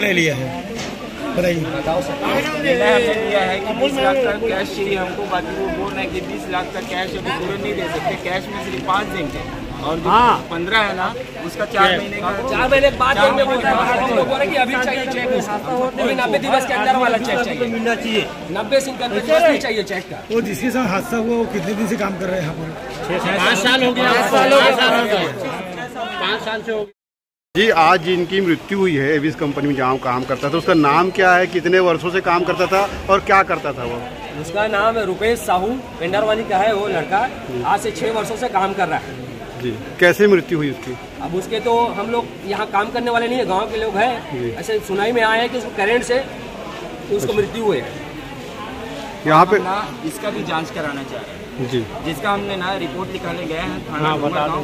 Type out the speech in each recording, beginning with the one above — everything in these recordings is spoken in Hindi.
निर्णय लिया है, बताइए। निर्णय हमने लिया है कि 20 लाख का कैश चाहिए हमको, बाकी वो बोल रहे हैं कि 20 लाख का कैश अभी तुरंत नहीं दे सकते, कैश में सिर्फ 5 देंगे और जो 15 है ना उसका 4 महीने का 4 महीने बाद में बोल रहे हैं कि अभी चाहिए चेक, 90 दिवस के अंदर वाला चेक चाहिए, मिलना चाहिए 90 से 90 दिवस नहीं चाहिए चेक का। वो जिसके साथ हादसा हुआ वो कितने दिन से काम कर रहे हैं यहाँ पर? 5 साल हो गया, 5 साल से हो गया जी। आज जिनकी मृत्यु हुई है एबीस कंपनी में जहाँ काम करता था, उसका नाम क्या है, कितने वर्षों से काम करता था और क्या करता था वो? उसका नाम रुपेश साहू, पेंडरवानी का है वो लड़का, आज से 6 वर्षों से काम कर रहा है जी। कैसे मृत्यु हुई उसकी? अब उसके तो हम लोग यहाँ काम करने वाले नहीं है, गांव के लोग हैं, ऐसे सुनाई में आए हैं कि उसको करंट से उसको मृत्यु हुई है। यहाँ पे इसका भी जांच कराना चाह रहे हैं जी, जिसका हमने ना रिपोर्ट निकालने गए हैं थाना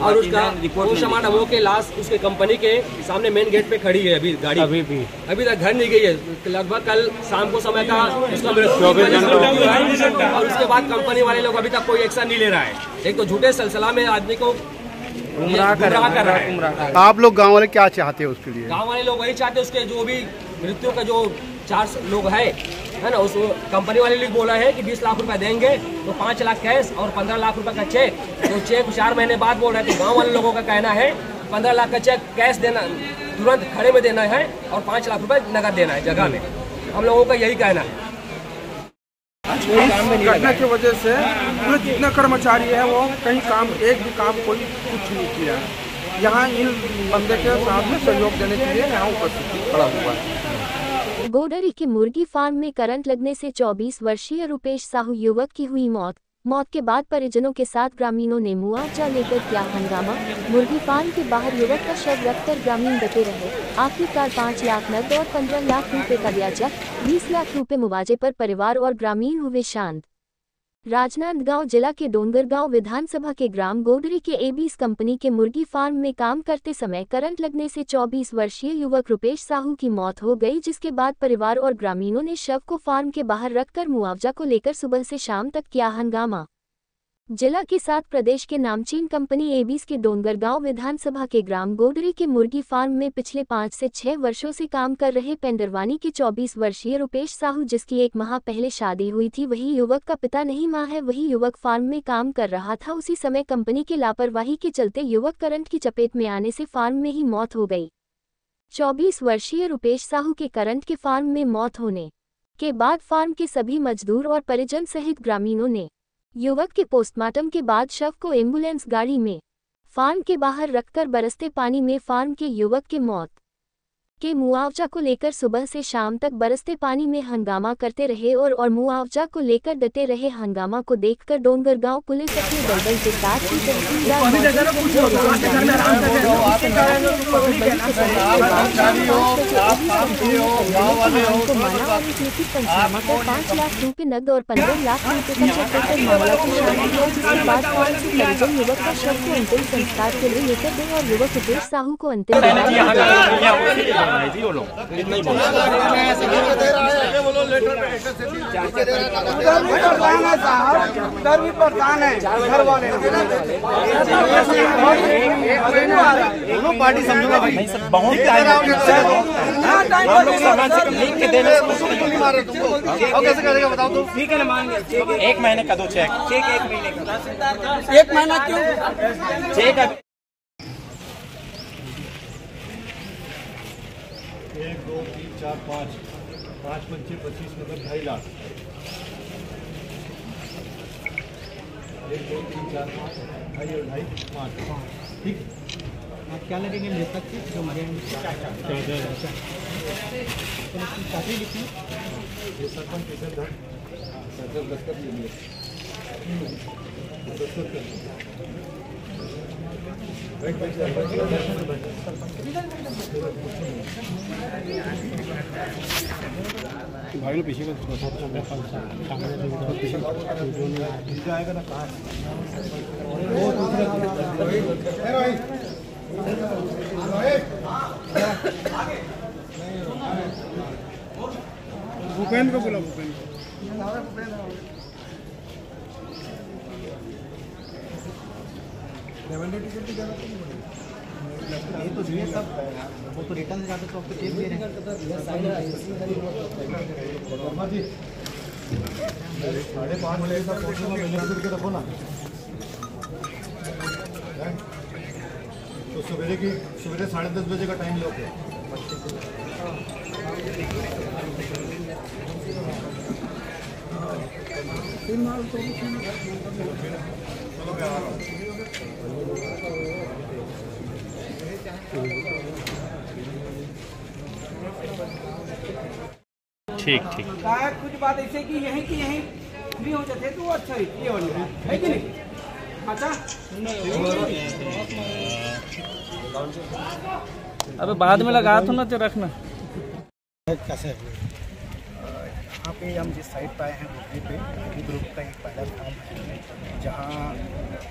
और उसका पोस्टमार्टम हो के लाश उसके कंपनी के सामने मेन गेट पे खड़ी है अभी गाड़ी, अभी तक घर नहीं गई है। लगभग कल शाम को समय का उसका मृत्यु और उसके बाद कंपनी वाले लोग अभी तक कोई एक्शन नहीं ले रहा है। एक तो झूठे सिलसिला में आदमी को गुमराह कर रहा है। आप लोग गाँव वाले क्या चाहते हैं उसके लिए? गाँव वाले लोग वही चाहते हैं उसके जो भी मृत्यु का जो 4 लोग है ना, उस कंपनी वाले लोग बोला है कि 20 लाख रुपए देंगे तो 5 लाख कैश और 15 लाख रुपए का चेक, तो चेक 4 महीने बाद बोल रहे हैं। तो गांव वाले लोगों का कहना है 15 लाख का चेक कैश देना, तुरंत खड़े में देना है और 5 लाख रुपए नकद देना है जगह में। हम लोगों का यही कहना है। घटना की वजह से पूरे जितने कर्मचारी है वो कहीं काम, एक भी काम कोई कुछ नहीं किया। यहाँ इन बंदे के साथ में सहयोग देने के लिए यहाँ उपस्थित खड़ा हुआ है। गोडरी के मुर्गी फार्म में करंट लगने से 24 वर्षीय रुपेश साहू युवक की हुई मौत। मौत के बाद परिजनों के साथ ग्रामीणों ने मुआवजा लेकर किया हंगामा। मुर्गी फार्म के बाहर युवक का शव रखकर ग्रामीण डटे रहे। आखिरकार 5 लाख नकद और 15 लाख रुपए का दिया जब्त। 20 लाख रुपए मुआवजे पर परिवार और ग्रामीण हुए शांत। राजनांदगांव जिला के डोंगरगांव विधानसभा के ग्राम गोडरी के एबीस कंपनी के मुर्गी फार्म में काम करते समय करंट लगने से 24 वर्षीय युवक रुपेश साहू की मौत हो गई, जिसके बाद परिवार और ग्रामीणों ने शव को फार्म के बाहर रखकर मुआवजा को लेकर सुबह से शाम तक किया हंगामा। जिला के साथ प्रदेश के नामचीन कंपनी एबीस के डोंगरगांव विधानसभा के ग्राम गोडरी के मुर्गी फार्म में पिछले 5 से 6 वर्षों से काम कर रहे पेंडरवानी के 24 वर्षीय रुपेश साहू, जिसकी 1 माह पहले शादी हुई थी, वही युवक का पिता नहीं मां है। वही युवक फार्म में काम कर रहा था। उसी समय कंपनी के लापरवाही के चलते युवक करंट की चपेट में आने से फार्म में ही मौत हो गई। 24 वर्षीय रुपेश साहू के करंट के फार्म में मौत होने के बाद फार्म के सभी मजदूर और परिजन सहित ग्रामीणों ने युवक के पोस्टमार्टम के बाद शव को एम्बुलेंस गाड़ी में फार्म के बाहर रखकर बरसते पानी में फार्म के युवक के मौत के मुआवजा को लेकर सुबह से शाम तक बरसते पानी में हंगामा करते रहे और मुआवजा को लेकर डटे रहे। हंगामा को देखकर डोंगरगांव पुलिस अपने दलबल के साथ ही पंचनामा कर 5 लाख रुपए नकद और 15 लाख रुपए का चेक देकर मामला को शांत किया, जिसके बाद फार्म से परिजन युवक का शव को अंतिम संस्कार के लिए लेकर गए और युवक रुपेश साहू को अंतिम दोनों पार्टी समझूंगा भाई, बहुत कैसे करेगा बताओ तो। ठीक है ना, मान गए 1 महीने का दो चेक, 1 महीने का 1 महीना क्यों चेक? 1 2 3 4 5 5 25 25 मतलब 2.5 लाख। 1 2 3 4 5 2.5 और 2.5 5 ठीक। आप क्या लगेंगे ले सकते जो हमारे ये सरपंच कैसे धर सरपंच दस्तखत ले लिए भाई लोग पीछे जाएगा ना कहाँ भूपेंद्र को बोला, भूपेंद्र टिकट की जरूरत नहीं पड़ेगी। ये तो दिए सब, वो तो रिटर्न से जाते तो आपको चेक दे रहे हैं। 5:30 बजे तक पहुँचने में मैंने करके रखो ना। तो सवेरे 10:30 बजे का टाइम लोगे। ठीक ठीक। कुछ बात ऐसे कि यहीं फ्री हो जाते तो अच्छा है कि नहीं? अच्छा अबे बाद में लगा तो ना तो रखना। कैसे यहाँ पे हम जिस साइट पर आए हैं रोटरी पे ग्रुप का एक पहला फॉर्म है, जहाँ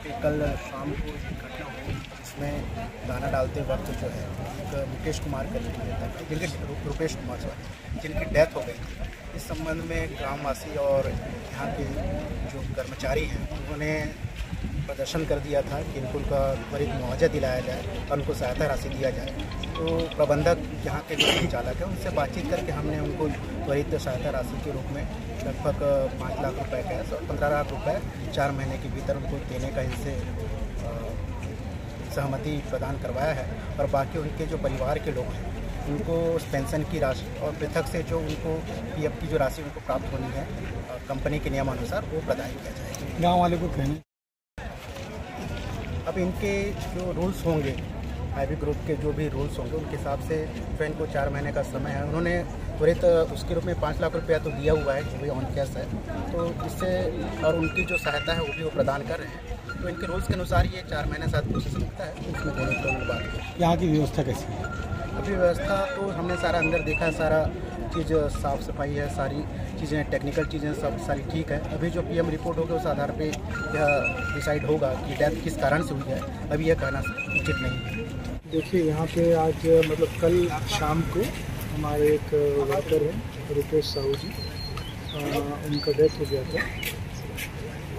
पे कल शाम को एक घटना हुई जिसमें दाना डालते वक्त जो है एक मुकेश कुमार जिनके रुपेश कुमार जिनकी डेथ हो गई थी। इस संबंध में ग्रामवासी और यहाँ के जो कर्मचारी हैं उन्होंने प्रदर्शन कर दिया था कि इनको उनका त्वरित मुआवजा दिलाया जाए और उनको सहायता राशि दिया जाए। तो प्रबंधक यहाँ के जो संचालक हैं उनसे बातचीत करके हमने उनको त्वरित सहायता राशि के रूप में लगभग 5 लाख रुपए कैश और 15 लाख रुपए 4 महीने के भीतर उनको देने का इनसे सहमति प्रदान करवाया है। और बाकी उनके जो परिवार के लोग हैं उनको पेंशन की राशि और पृथक से जो उनको PF की जो राशि उनको प्राप्त होनी है कंपनी के नियमानुसार वो प्रदान किया जाएगा। गाँव वाले को कहने अब इनके जो रूल्स होंगे IB ग्रुप के जो भी रूल्स होंगे उनके हिसाब से जो इनको 4 महीने का समय है उन्होंने त्वरित उसके रूप में 5 लाख रुपया तो दिया हुआ है जो भी ऑन कैश है। तो इससे और उनकी जो सहायता है वो भी वो प्रदान कर रहे हैं। तो इनके रूल्स के अनुसार ये 4 महीने साथ प्रोसेस लगता है। इसमें देने की बात है। यहाँ की व्यवस्था कैसी है? अभी व्यवस्था तो हमने सारा अंदर देखा है, सारा चीज़ साफ़ सफाई है, सारी चीज़ें टेक्निकल चीज़ें सब सारी ठीक है। अभी जो PM रिपोर्ट होगी उस आधार पे यह डिसाइड होगा कि डेथ किस कारण से हुई है। अभी यह कहना उचित नहीं है। देखिए यहाँ पे आज मतलब कल शाम को हमारे एक वर्कर हैं रुपेश साहू जी, उनका डेथ हो गया था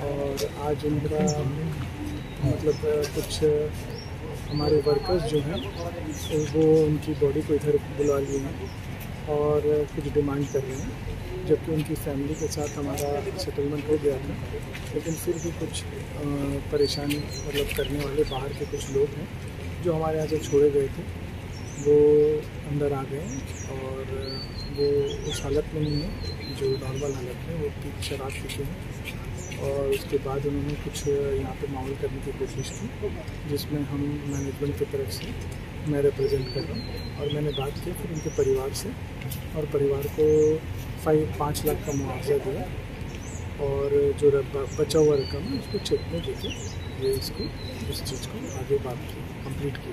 और आज उनका मतलब कुछ हमारे वर्कर्स जो हैं वो उनकी बॉडी को इधर बुला लिए हैं और कुछ डिमांड कर रहे हैं, जबकि उनकी फैमिली के साथ हमारा सेटलमेंट हो गया था। लेकिन फिर भी कुछ परेशानी मतलब करने वाले बाहर के कुछ लोग हैं जो हमारे यहाँ से छोड़े गए थे, वो अंदर आ गए और वो उस हालत में नहीं है जो नॉर्मल हालत में, वो शराब पीते हैं। और उसके बाद उन्होंने कुछ यहाँ पे माहौल करने की कोशिश की, जिसमें हम मैनेजमेंट की तरफ से मैं रिप्रेजेंट कर रहा हूँ और मैंने बात की फिर उनके परिवार से और परिवार को 5 लाख का मुआवजा दिया और जो बचा हुआ रकम है उसको चेक में देके ये इसको इस चीज़ को आगे बात की कंप्लीट की।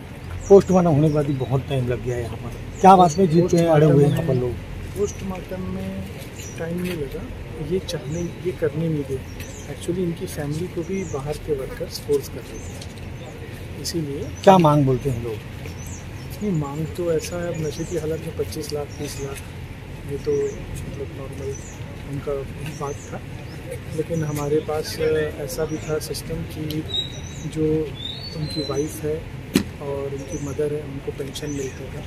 पोस्टमार्टम होने के बाद ही बहुत टाइम लग गया है यहाँ पर, क्या बात में जीत पे अड़े हुए हैं यहाँ पर लोग? पोस्टमार्टम में टाइम नहीं लगा, ये करने नहीं दे। एक्चुअली इनकी फैमिली को भी बाहर के वर्कर्स फोर्स कर रहे थे, इसीलिए। क्या मांग बोलते हैं लोग? नहीं, मांग तो ऐसा है, नशे की हालत में 25 लाख 30 लाख ये तो मतलब नॉर्मल उनका बात था। लेकिन हमारे पास ऐसा भी था सिस्टम कि जो उनकी वाइफ है और उनकी मदर है उनको पेंशन मिलता था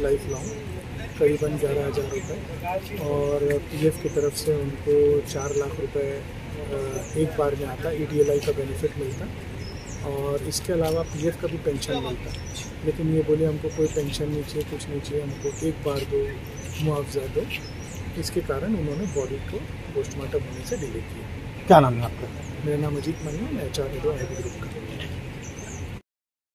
लाइफ लॉन्ग करीबन 11,000 रुपये और PF की तरफ से उनको 4 लाख रुपए एक बार में आता, EDLI का बेनिफिट मिलता और इसके अलावा PF का भी पेंशन मिलता। लेकिन ये बोले हमको कोई पेंशन नहीं चाहिए, कुछ नहीं चाहिए, हमको एक बार दो, मुआवजा दो। इसके कारण उन्होंने बॉडी को पोस्टमार्टम होने से डिले किया। क्या नाम है आपका? मेरा नाम अजीत मनी है, मैं HR IB ग्रुप का।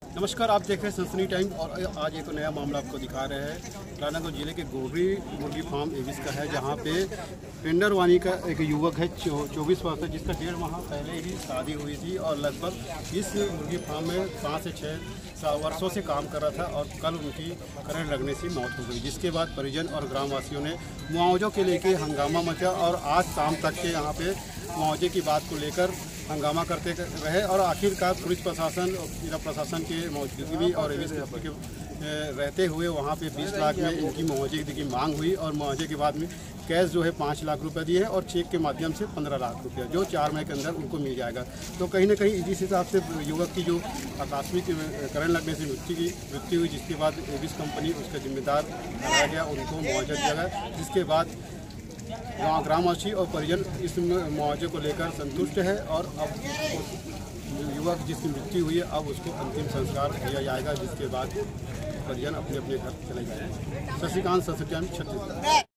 नमस्कार, आप देख रहे हैं सनसनी टाइम और आज एक नया मामला आपको दिखा रहे हैं। रानागंज जिले के गोबरी मुर्गी फार्म एविस का है, जहां पे पेंडरवानी का एक युवक है 24 वर्ष है, जिसका 1.5 माह पहले ही शादी हुई थी और लगभग इस मुर्गी फार्म में 5 से 6 वर्षों से काम कर रहा था और कल उनकी करंट लगने से मौत हो गई, जिसके बाद परिजन और ग्रामवासियों ने मुआवजों के लेके हंगामा मचा और आज शाम तक के यहाँ पे मुआवजे की बात को लेकर हंगामा करते रहे और आखिरकार पुलिस प्रशासन और जिला प्रशासन के मौजूदगी और एविस के रहते हुए वहाँ पे 20 लाख में इनकी मुआवजे की मांग हुई और मुआवजे के बाद में कैश जो है 5 लाख रुपए दिए हैं और चेक के माध्यम से 15 लाख रुपया जो 4 महीने के अंदर उनको मिल जाएगा। तो कहीं ना कहीं इस हिसाब से युवक की जो आकस्मिक करंट लगने से मृत्यु हुई, जिसके बाद एविस कंपनी उसका जिम्मेदार ठहराया गया, उनको मुआवजा दिया गया, जिसके बाद ग्रामवासी और परिजन इस मुआवजे को लेकर संतुष्ट है और अब युवक जिसकी मृत्यु हुई है अब उसको अंतिम संस्कार किया जाएगा, जिसके बाद परिजन अपने अपने घर चले जाएंगे। शशिकांत, छत्तीसगढ़।